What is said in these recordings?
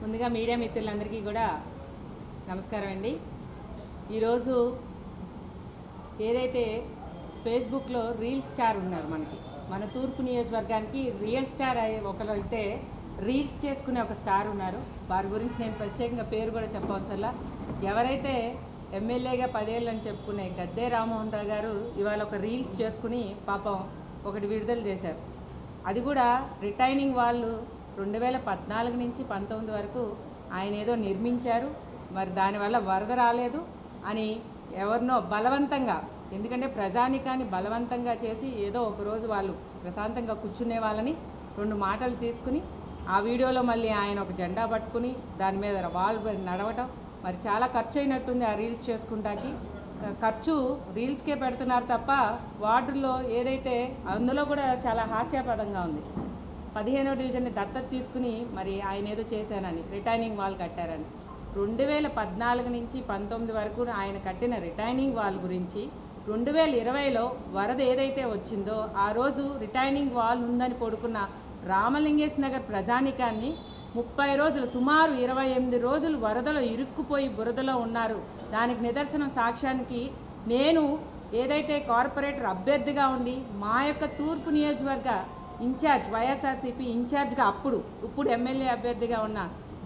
ముందుగా మీడియా మిత్రులందరికీ కూడా నమస్కారం అండి. ఈరోజు ఏదైతే ఫేస్బుక్లో రీల్ స్టార్ ఉన్నారు, మన తూర్పు నియోజకవర్గానికి రియల్ స్టార్ ఒకరు అయితే రీల్స్ చేసుకునే ఒక స్టార్ ఉన్నారు. వారి గురించి నేను ప్రత్యేకంగా పేరు కూడా చెప్పవచ్చల్లా. ఎవరైతే ఎమ్మెల్యేగా 10 ఏళ్ళు అని చెప్పుకునే గద్దే రామ్మోహన్ రావు గారు ఇవాళ ఒక రీల్స్ చేసుకుని పాపం ఒకటి విడుదల చేశారు. అది కూడా రిటైనింగ్ వాళ్ళు 2014 నుంచి 19 వరకు ఆయన ఏదో నిర్మించారు, మరి దానివల్ల వరద రాలేదు అని ఎవరినో బలవంతంగా, ఎందుకంటే ప్రజానికాన్ని బలవంతంగా చేసి ఏదో ఒకరోజు వాళ్ళు ప్రశాంతంగా కూర్చునే వాళ్ళని 2 మాటలు తీసుకుని ఆ వీడియోలో మళ్ళీ ఆయన ఒక జెండా పట్టుకుని దాని మీద వాళ్ళు నడవటం, మరి చాలా ఖర్చు అయినట్టుంది ఆ రీల్స్ చేసుకుంటాకి. ఖర్చు రీల్స్కే పెడుతున్నారు తప్ప వార్డుల్లో ఏదైతే అందులో కూడా చాలా హాస్యాస్పదంగా ఉంది. 15వ డివిజన్ని దత్తత తీసుకుని మరి ఆయన ఏదో చేశానని రిటైనింగ్ వాల్ కట్టారని. 2014 నుంచి 19 వరకు ఆయన కట్టిన రిటైనింగ్ వాల్ గురించి 2020లో వరద ఏదైతే వచ్చిందో ఆ రోజు రిటైనింగ్ వాల్ ఉందని పడుకున్న రామలింగేశ్ నగర్ ప్రజానికాన్ని 30 రోజులు, సుమారు 28 రోజులు వరదలో ఇరుక్కుపోయి బురదలో ఉన్నారు. దానికి నిదర్శనం సాక్ష్యానికి నేను ఏదైతే కార్పొరేటర్ అభ్యర్థిగా ఉండి మా యొక్క తూర్పు నియోజకవర్గ ఇన్ఛార్జ్, వైఎస్ఆర్సీపీ ఇన్ఛార్జ్గా ఇప్పుడు ఎమ్మెల్యే అభ్యర్థిగా ఉన్న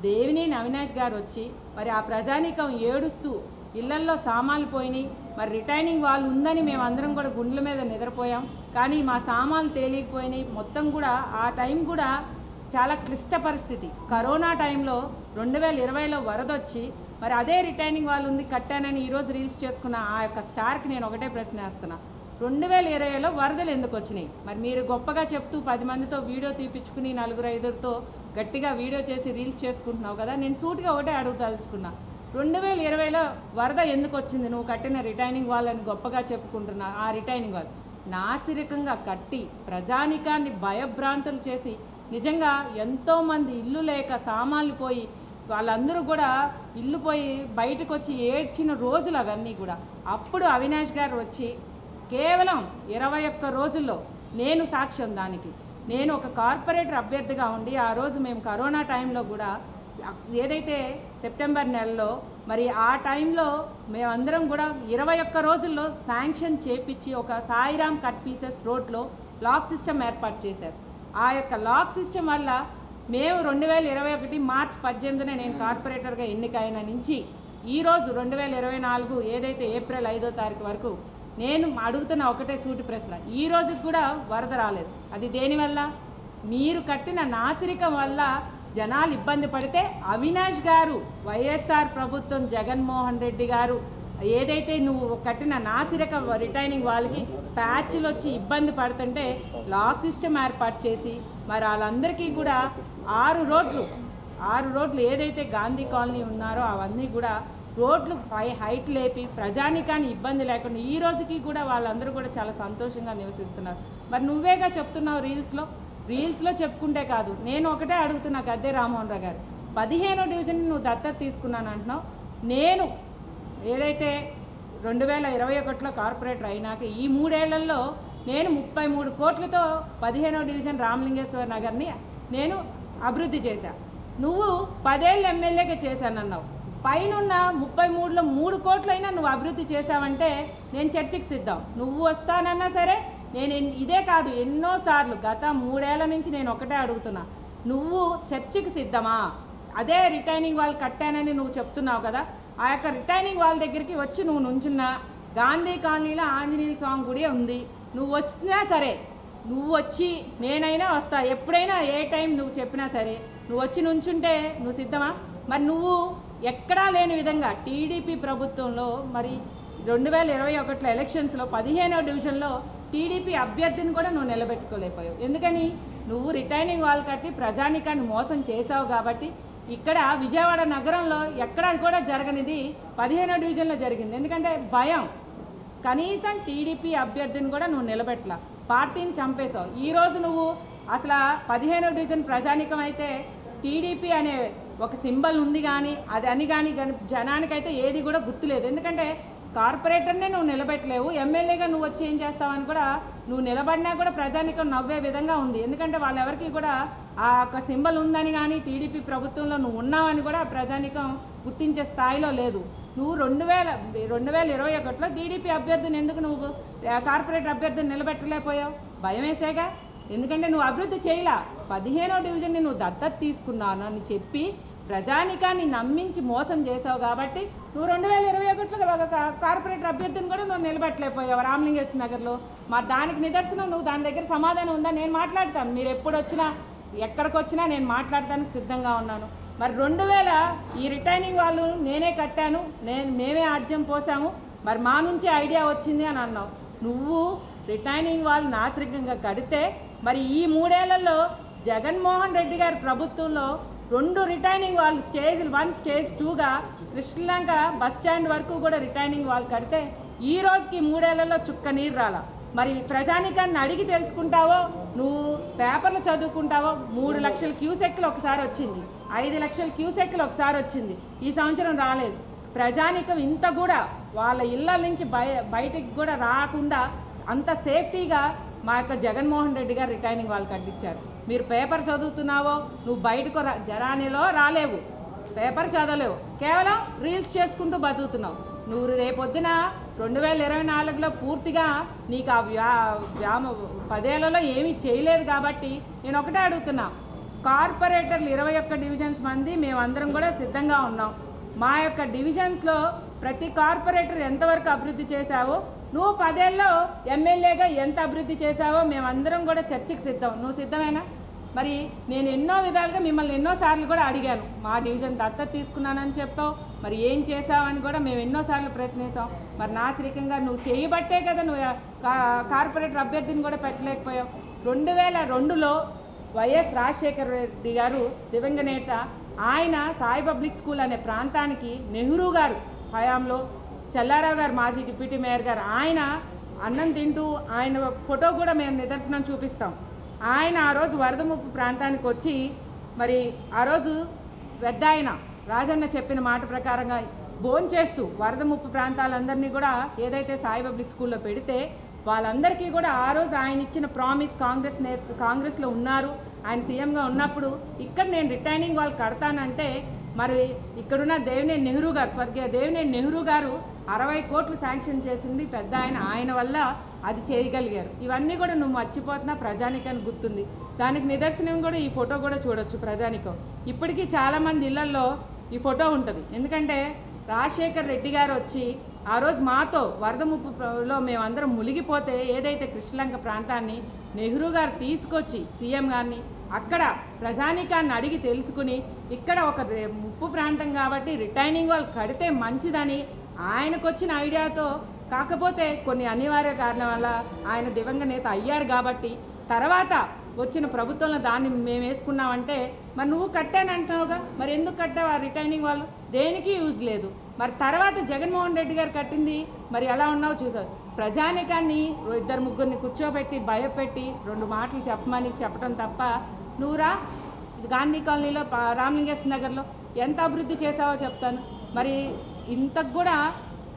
దేవినేని అవినాష్ గారు వచ్చి మరి ఆ ప్రజానీకం ఏడుస్తూ ఇళ్లల్లో సామాన్లు పోయినాయి, మరి రిటైనింగ్ వాల్ ఉందని మేమందరం కూడా గుండెల మీద నిద్రపోయాం, కానీ మా సామాన్లు తేలికపోయినాయి. మొత్తం కూడా ఆ టైం కూడా చాలా క్లిష్ట పరిస్థితి. కరోనా టైంలో 2020లో వరదొచ్చి మరి అదే రిటైనింగ్ వాల్ ఉంది కట్టానని ఈరోజు రీల్స్ చేసుకున్న ఆ యొక్క స్టార్కి నేను ఒకటే ప్రశ్న వేస్తున్నా. 2020లో వరదలు ఎందుకు వచ్చినాయి? మరి మీరు గొప్పగా చెప్తూ 10 మందితో వీడియో తీపించుకుని 4-5తో గట్టిగా వీడియో చేసి రీల్స్ చేసుకుంటున్నావు కదా. నేను సూటిగా ఒకటే అడుగుదలుచుకున్నా, 2020లో వరద ఎందుకు వచ్చింది? నువ్వు కట్టిన రిటైనింగ్ వాల్ అని గొప్పగా చెప్పుకుంటున్నా. ఆ రిటైనింగ్ వాల్ నాసిరకంగా కట్టి ప్రజానికాన్ని భయభ్రాంతులు చేసి నిజంగా ఎంతోమంది ఇల్లు లేక సామాన్లు పోయి వాళ్ళందరూ కూడా ఇల్లు పోయి బయటకు వచ్చి ఏడ్చిన రోజులు అవన్నీ కూడా. అప్పుడు అవినాష్ గారు వచ్చి కేవలం 21 రోజుల్లో నేను సాక్ష్యం దానికి. నేను ఒక కార్పొరేటర్ అభ్యర్థిగా ఉండి ఆ రోజు మేము కరోనా టైంలో కూడా ఏదైతే సెప్టెంబర్ నెలలో మరి ఆ టైంలో మేమందరం కూడా 21 రోజుల్లో శాంక్షన్ చేపించి ఒక సాయిరామ్ కట్ పీసెస్ రోడ్లో లాక్ సిస్టమ్ ఏర్పాటు చేశారు. ఆ యొక్క లాక్ సిస్టమ్ వల్ల మేము 2021 మార్చి 18న నేను కార్పొరేటర్గా ఎన్నికైన నుంచి ఈరోజు 2024 ఏదైతే ఏప్రిల్ 5వ తారీఖు వరకు నేను అడుగుతున్న ఒకటే సూటి ప్రశ్న, ఈ రోజుకి కూడా వరద రాలేదు. అది దేనివల్ల? మీరు కట్టిన నాసిరికం వల్ల జనాలు ఇబ్బంది పడితే అవినాష్ గారు, వైఎస్ఆర్ ప్రభుత్వం, జగన్మోహన్ రెడ్డి గారు ఏదైతే నువ్వు కట్టిన నాసిరక రిటైనింగ్ వాళ్ళకి ప్యాచ్లు వచ్చి ఇబ్బంది పడుతుంటే లాక్ సిస్టమ్ ఏర్పాటు చేసి మరి వాళ్ళందరికీ కూడా 6 రోడ్లు ఏదైతే గాంధీ కాలనీ ఉన్నారో అవన్నీ కూడా రోడ్లు హైట్ లేపి ప్రజానికాన్ని ఇబ్బంది లేకుండా ఈ రోజుకి కూడా వాళ్ళందరూ కూడా చాలా సంతోషంగా నివసిస్తున్నారు. మరి నువ్వేగా చెప్తున్నావు రీల్స్లో చెప్పుకుంటే కాదు. నేను ఒకటే అడుగుతున్నా గద్దే రామ్మోహన్ రావు గారు, 15వ డివిజన్ నువ్వు దత్తత తీసుకున్నాను అంటున్నావు. నేను ఏదైతే 2021లో కార్పొరేటర్ అయినాక ఈ 3 ఏళ్లలో నేను 33 కోట్లతో 15వ డివిజన్ రామలింగేశ్వర నగర్ని నేను అభివృద్ధి చేశాను. నువ్వు 10 ఏళ్ళు ఎమ్మెల్యేగా చేశానన్నావు. పైనున్న 33లో 3 కోట్లైనా నువ్వు అభివృద్ధి చేశావంటే నేను చర్చకి సిద్ధం. నువ్వు వస్తానన్నా సరే, నేను ఇదే కాదు ఎన్నోసార్లు గత 3 ఏళ్ల నుంచి నేను ఒకటే అడుగుతున్నా, నువ్వు చర్చకి సిద్ధమా? అదే రిటైనింగ్ వాల్ కట్టానని నువ్వు చెప్తున్నావు కదా, ఆ యొక్క రిటైనింగ్ వాల్ దగ్గరికి వచ్చి నువ్వు నుంచున్నా గాంధీ కాలనీలో ఆంజనేయుల స్వామి గుడి ఉంది, నువ్వు వచ్చినా సరే, నువ్వు వచ్చి నేనైనా వస్తా, ఎప్పుడైనా ఏ టైం నువ్వు చెప్పినా సరే నువ్వు వచ్చి నుంచుంటే నువ్వు సిద్ధమా? మరి నువ్వు ఎక్కడా లేని విధంగా టీడీపీ ప్రభుత్వంలో మరి 2021లో ఎలక్షన్స్లో 15వ డివిజన్లో టీడీపీ అభ్యర్థిని కూడా నువ్వు నిలబెట్టుకోలేకపోయావు. ఎందుకని? నువ్వు రిటైనింగ్ వాల్ కట్టి ప్రజానికాన్ని మోసం చేసావు కాబట్టి. ఇక్కడ విజయవాడ నగరంలో ఎక్కడా కూడా జరగనిది 15వ డివిజన్లో జరిగింది. ఎందుకంటే భయం. కనీసం టీడీపీ అభ్యర్థిని కూడా నువ్వు నిలబెట్టలా, పార్టీని చంపేశావు. ఈరోజు నువ్వు అసలు 15వ డివిజన్ ప్రజానికం అయితే టీడీపీ అనే ఒక సింబల్ ఉంది కానీ అది అని కానీ జనానికైతే ఏది కూడా గుర్తులేదు. ఎందుకంటే కార్పొరేటర్నే నువ్వు నిలబెట్టలేవు, ఎమ్మెల్యేగా నువ్వు వచ్చి ఏం చేస్తావని కూడా నువ్వు నిలబడినా కూడా ప్రజానికం నవ్వే విధంగా ఉంది. ఎందుకంటే వాళ్ళెవరికి కూడా ఆ యొక్క సింబల్ ఉందని కానీ టీడీపీ ప్రభుత్వంలో నువ్వు ఉన్నావని కూడా ప్రజానికం గుర్తించే స్థాయిలో లేదు. నువ్వు 2021లో టీడీపీ అభ్యర్థిని ఎందుకు నువ్వు కార్పొరేటర్ అభ్యర్థిని నిలబెట్టలేకపోయావు? భయం వేసేగా. ఎందుకంటే నువ్వు అభివృద్ధి చేయలా. 15వ డివిజన్ని నువ్వు దత్తత తీసుకున్నాను అని చెప్పి ప్రజానికాన్ని నమ్మించి మోసం చేసావు కాబట్టి నువ్వు 2021లో కార్పొరేటర్ అభ్యర్థిని కూడా నువ్వు నిలబెట్టలేకపోయావు రామలింగేశ్వర నగర్లో. మా దానికి నిదర్శనం నువ్వు దాని దగ్గర సమాధానం ఉందా? నేను మాట్లాడతాను. మీరు ఎప్పుడు వచ్చినా ఎక్కడికి వచ్చినా నేను మాట్లాడటానికి సిద్ధంగా ఉన్నాను. మరి 2000 ఈ రిటైనింగ్ వాళ్ళు నేనే కట్టాను, మేమే ఆజ్యం పోసాము, మరి మా నుంచి ఐడియా వచ్చింది అని అన్నావు. నువ్వు రిటైనింగ్ వాళ్ళు నాసిరకంగా కడితే మరి ఈ 3 ఏళ్లలో జగన్మోహన్ రెడ్డి గారి ప్రభుత్వంలో 2 రిటైనింగ్ వాళ్ళు స్టేజ్ 1 స్టేజ్ 2గా కృష్ణలంక బస్ స్టాండ్ వరకు కూడా రిటైనింగ్ వాళ్ళు కడితే ఈ రోజుకి 3 ఏళ్లలో చుక్క నీరు రాలా. మరి ప్రజానికాన్ని అడిగి తెలుసుకుంటావో, నువ్వు పేపర్లు చదువుకుంటావో. 3 లక్షల క్యూసెక్లు ఒకసారి వచ్చింది, 5 లక్షల క్యూసెక్లు ఒకసారి వచ్చింది. ఈ సంవత్సరం రాలేదు. ప్రజానికం ఇంత కూడా వాళ్ళ ఇళ్ళ నుంచి బయటికి కూడా రాకుండా అంత సేఫ్టీగా మా యొక్క జగన్మోహన్ రెడ్డి గారు రిటైనింగ్ వాళ్ళు కట్టించారు. మీరు పేపర్ చదువుతున్నావో, నువ్వు బయటకు జరానిలో రాలేవు, పేపర్ చదవలేవు, కేవలం రీల్స్ చేసుకుంటూ బతుకుతున్నావు. నువ్వు రేపొద్దున 2024లో పూర్తిగా నీకు ఆ 10 ఏళ్లలో ఏమీ చేయలేదు కాబట్టి నేను ఒకటే అడుగుతున్నా. కార్పొరేటర్లు 21 డివిజన్స్ మంది మేమందరం కూడా సిద్ధంగా ఉన్నాం. మా యొక్క డివిజన్స్లో ప్రతి కార్పొరేటర్ ఎంతవరకు అభివృద్ధి చేశావో, నువ్వు 10 ఏళ్ళలో ఎమ్మెల్యేగా ఎంత అభివృద్ధి చేశావో మేమందరం కూడా చర్చకు సిద్ధం. నువ్వు సిద్ధమేనా? మరి నేను ఎన్నో విధాలుగా మిమ్మల్ని ఎన్నోసార్లు కూడా అడిగాను. మా డివిజన్ దత్తత తీసుకున్నానని చెప్పావు, మరి ఏం చేసావని కూడా మేము ఎన్నోసార్లు ప్రశ్నిస్తాం. మరి నాసిరకంగా నువ్వు చేయబట్టే కదా నువ్వు కార్పొరేటర్ అభ్యర్థిని కూడా పెట్టలేకపోయావు. 2002లో వైఎస్ రాజశేఖర రెడ్డి గారు దివంగత నేత, ఆయన సాయి పబ్లిక్ స్కూల్ అనే ప్రాంతానికి నెహ్రూ గారు హయాంలో చెల్లారావు గారు మాజీ డిప్యూటీ మేయర్ గారు ఆయన అన్నం తింటూ ఆయన ఫోటో కూడా మేము నిదర్శనం చూపిస్తాం. ఆయన ఆ రోజు వరద ముప్పు ప్రాంతానికి వచ్చి మరి ఆ రోజు పెద్ద ఆయన రాజన్న చెప్పిన మాట ప్రకారంగా భోంచేస్తూ వరద ముప్పు ప్రాంతాలందరినీ కూడా ఏదైతే సాయి పబ్లిక్ స్కూల్లో పెడితే వాళ్ళందరికీ కూడా ఆ రోజు ఆయన ఇచ్చిన ప్రామిస్ కాంగ్రెస్లో ఉన్నారు, ఆయన సీఎంగా ఉన్నప్పుడు ఇక్కడ నేను రిటైనింగ్ వాళ్ళు కడతానంటే మరి ఇక్కడున్న దేవినేని నెహ్రూ గారు, స్వర్గీయ దేవినేని నెహ్రూ గారు 60 కోట్లు శాంక్షన్ చేసింది పెద్ద ఆయన వల్ల అది చేయగలిగారు. ఇవన్నీ కూడా నువ్వు మర్చిపోతున్నా, ప్రజానికానికి గుర్తుంది. దానికి నిదర్శనం కూడా ఈ ఫోటో కూడా చూడొచ్చు ప్రజానికం. ఇప్పటికీ చాలామంది ఇళ్లల్లో ఈ ఫోటో ఉంటుంది. ఎందుకంటే రాజశేఖర్ రెడ్డి గారు వచ్చి ఆ రోజు మాతో వరద ముప్పులో మేమందరం మునిగిపోతే ఏదైతే కృష్ణలంక ప్రాంతాన్ని నెహ్రూ గారు తీసుకొచ్చి సీఎం గారిని అక్కడ ప్రజానికాన్ని అడిగి తెలుసుకుని ఇక్కడ ఒక ముప్పు ప్రాంతం కాబట్టి రిటైనింగ్ వాళ్ళు కడితే మంచిదని ఆయనకు వచ్చిన ఐడియాతో, కాకపోతే కొన్ని అనివార్య కారణం వల్ల ఆయన దివంగత నేత అయ్యారు కాబట్టి తర్వాత వచ్చిన ప్రభుత్వంలో దాన్ని మేము వేసుకున్నామంటే మరి నువ్వు కట్టానంటున్నావుగా, మరి ఎందుకు కట్టావు? ఆ రిటైనింగ్ వాళ్ళు దేనికి యూజ్ లేదు. మరి తర్వాత జగన్మోహన్ రెడ్డి గారు కట్టింది మరి ఎలా ఉన్నావో చూసారు. ప్రజానికాన్ని 2-3 కూర్చోబెట్టి భయపెట్టి 2 మాటలు చెప్పటం తప్ప నువ్వురా గాంధీ కాలనీలో రామలింగేశ్వర నగర్లో ఎంత అభివృద్ధి చేసావో చెప్తాను. మరి ఇంతకు కూడా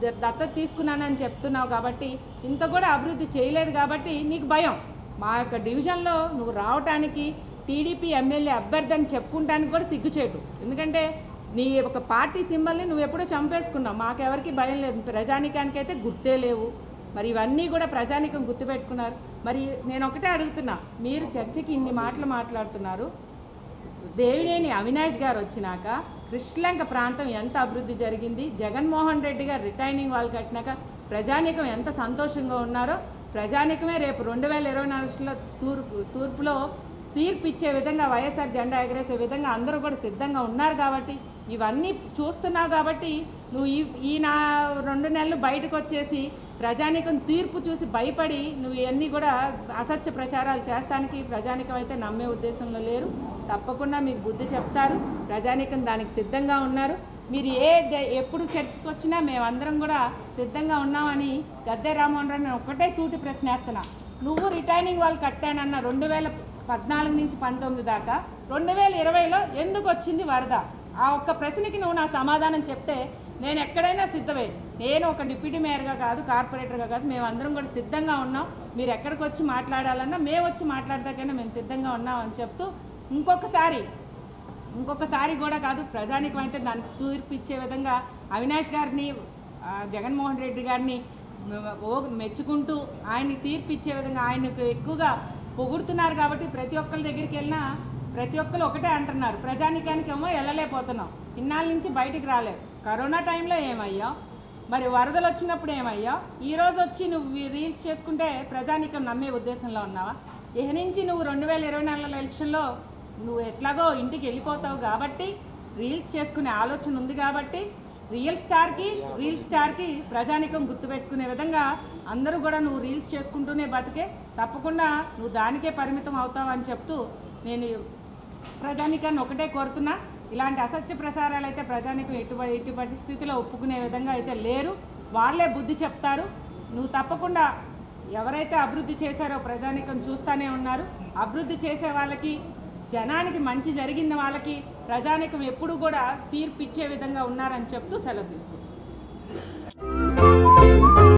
దత్తత తీసుకున్నానని చెప్తున్నావు కాబట్టి ఇంత కూడా అభివృద్ధి చేయలేదు కాబట్టి నీకు భయం. మా యొక్క డివిజన్లో నువ్వు రావటానికి టీడీపీ ఎమ్మెల్యే అభ్యర్థి అని చెప్పుకుంటానికి కూడా సిగ్గుచేటు. ఎందుకంటే నీ ఒక పార్టీ సింబల్ని నువ్వు ఎప్పుడో చంపేసుకున్నావు. మాకెవరికి భయం లేదు, ప్రజానికానికైతే గుర్తే లేవు. మరి ఇవన్నీ కూడా ప్రజానికం గుర్తుపెట్టుకున్నారు. మరి నేను ఒకటే అడుగుతున్నా, మీరు చర్చకి ఇన్ని మాటలు మాట్లాడుతున్నారు. దేవినేని అవినాష్ గారు వచ్చినాక కృష్ణలంక ప్రాంతం ఎంత అభివృద్ధి జరిగింది, జగన్మోహన్ రెడ్డి గారు రిటైనింగ్ వాళ్ళు కట్టినాక ప్రజానికం ఎంత సంతోషంగా ఉన్నారో ప్రజానికమే రేపు 2024లో తూర్పులో తీర్పు ఇచ్చే విధంగా వైఎస్ఆర్ జెండా ఎగరేసే విధంగా అందరూ కూడా సిద్ధంగా ఉన్నారు. కాబట్టి ఇవన్నీ చూస్తున్నావు కాబట్టి నువ్వు ఈ నా 2 నెలలు బయటకు వచ్చేసి ప్రజానికం తీర్పు చూసి భయపడి నువ్వు ఇవన్నీ కూడా అసత్య ప్రచారాలు చేస్తానికి ప్రజానికం అయితే నమ్మే ఉద్దేశంలో లేరు. తప్పకుండా మీకు బుద్ధి చెప్తారు. ప్రజానికం దానికి సిద్ధంగా ఉన్నారు. మీరు ఎప్పుడు చర్చకు వచ్చినా మేమందరం కూడా సిద్ధంగా ఉన్నామని గద్దె రామ్మోహన్ రావు ఒకటే సూటి ప్రశ్న వేస్తున్నా. నువ్వు రిటైనింగ్ వాళ్ళు కట్టానన్న 2014 నుంచి 19 దాకా 2020లో ఎందుకు వచ్చింది వరద? ఆ ఒక్క ప్రశ్నకి నువ్వు నా సమాధానం చెప్తే నేను ఎక్కడైనా సిద్ధమే. నేను ఒక డిప్యూటీ మేయర్గా కాదు, కార్పొరేటర్గా కాదు, మేమందరం కూడా సిద్ధంగా ఉన్నాం. మీరు ఎక్కడికి వచ్చి మాట్లాడాలన్నా మేము వచ్చి మాట్లాడదాకైనా మేము సిద్ధంగా ఉన్నాం అని చెప్తూ ఇంకొకసారి కూడా కాదు, ప్రజానికం అయితే దానికి తీర్పు ఇచ్చే విధంగా అవినాష్ గారిని, జగన్మోహన్ రెడ్డి గారిని మెచ్చుకుంటూ ఆయనకి తీర్పు ఇచ్చే విధంగా ఆయనకు ఎక్కువగా పొగుడుతున్నారు. కాబట్టి ప్రతి ఒక్కరి దగ్గరికి వెళ్ళినా ప్రతి ఒక్కరు ఒకటే అంటున్నారు, ప్రజానికానికి ఏమో వెళ్ళలేకపోతున్నాం, ఇన్నాళ్ళ నుంచి బయటికి రాలేదు. కరోనా టైంలో ఏమయ్యా, మరి వరదలు వచ్చినప్పుడు ఏమయ్యా, ఈరోజు వచ్చి నువ్వు రీల్స్ చేసుకుంటే ప్రజానికం నమ్మే ఉద్దేశంలో ఉన్నావా? ఇక నుంచి నువ్వు 2024 ఎలక్షన్లో నువ్వు ఎట్లాగో ఇంటికి వెళ్ళిపోతావు కాబట్టి రీల్స్ చేసుకునే ఆలోచన ఉంది కాబట్టి రియల్ స్టార్కి ప్రజానికం గుర్తుపెట్టుకునే విధంగా అందరూ కూడా నువ్వు రీల్స్ చేసుకుంటూనే బతికే, తప్పకుండా నువ్వు దానికే పరిమితం అవుతావు అని చెప్తూ నేను ప్రజానికాన్ని ఒకటే కోరుతున్నా. ఇలాంటి అసత్య ప్రసారాలు అయితే ప్రజానికం ఎటు పరిస్థితిలో ఒప్పుకునే విధంగా అయితే లేరు. వాళ్ళే బుద్ధి చెప్తారు. నువ్వు తప్పకుండా ఎవరైతే అభివృద్ధి చేశారో ప్రజానికం చూస్తూనే ఉన్నారు. అభివృద్ధి చేసే వాళ్ళకి, జనానికి మంచి జరిగిన వాళ్ళకి ప్రజానికం ఎప్పుడు కూడా తీర్పు ఇచ్చే విధంగా ఉన్నారని చెప్తూ సెలవు తీసుకుంటాం.